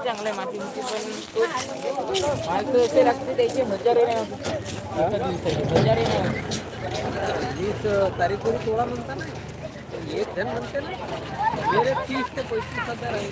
चांगलं आहे माती माल तर असे लागते त्याचे हजारे नाही होते एका दिवसाचे हजारे नाही होते 20 तारीख तोळा म्हणता ना एक जण म्हणते ना मेरे 30 ते 35 हजार आहे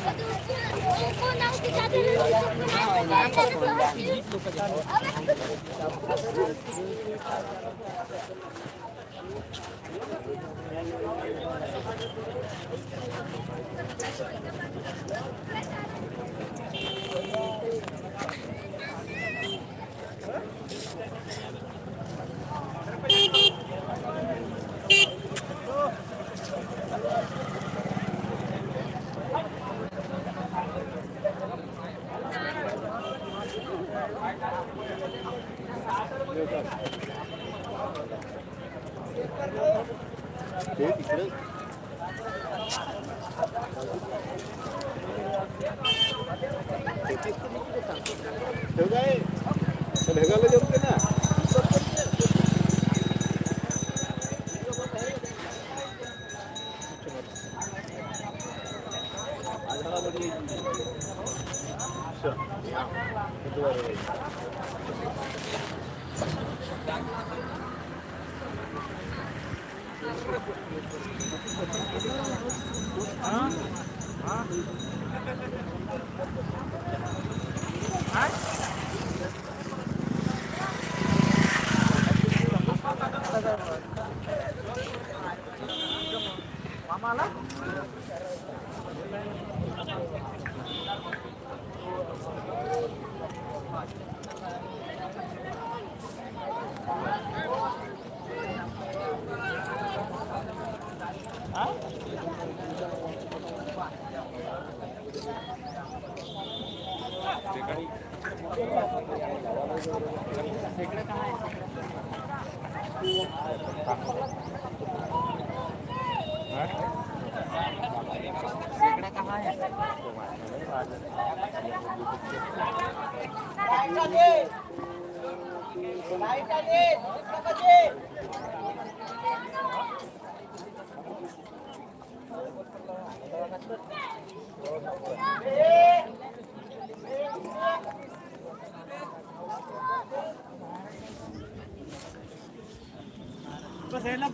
भेगायला जमते ना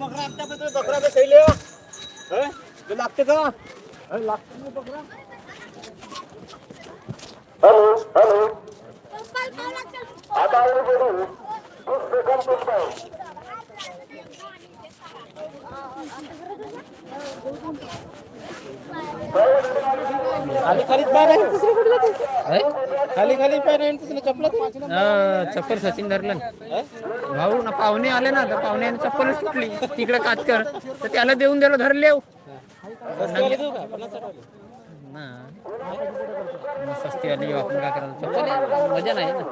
बकरा बकरा सही लागते का लागते बकरा हेलो हेलो आता खाली खाली पाय नाही खाली खाली पाय नाही चप्पल चप्पल सचिन धरलं भाऊ ना पाहुणे आले ना तर पाहुण्याने चप्पल सुटली तिकडे कातकर तर त्याला देऊन दिलं धरले सस्ती आली आपण काय करायला चप्पल मजा नाही ना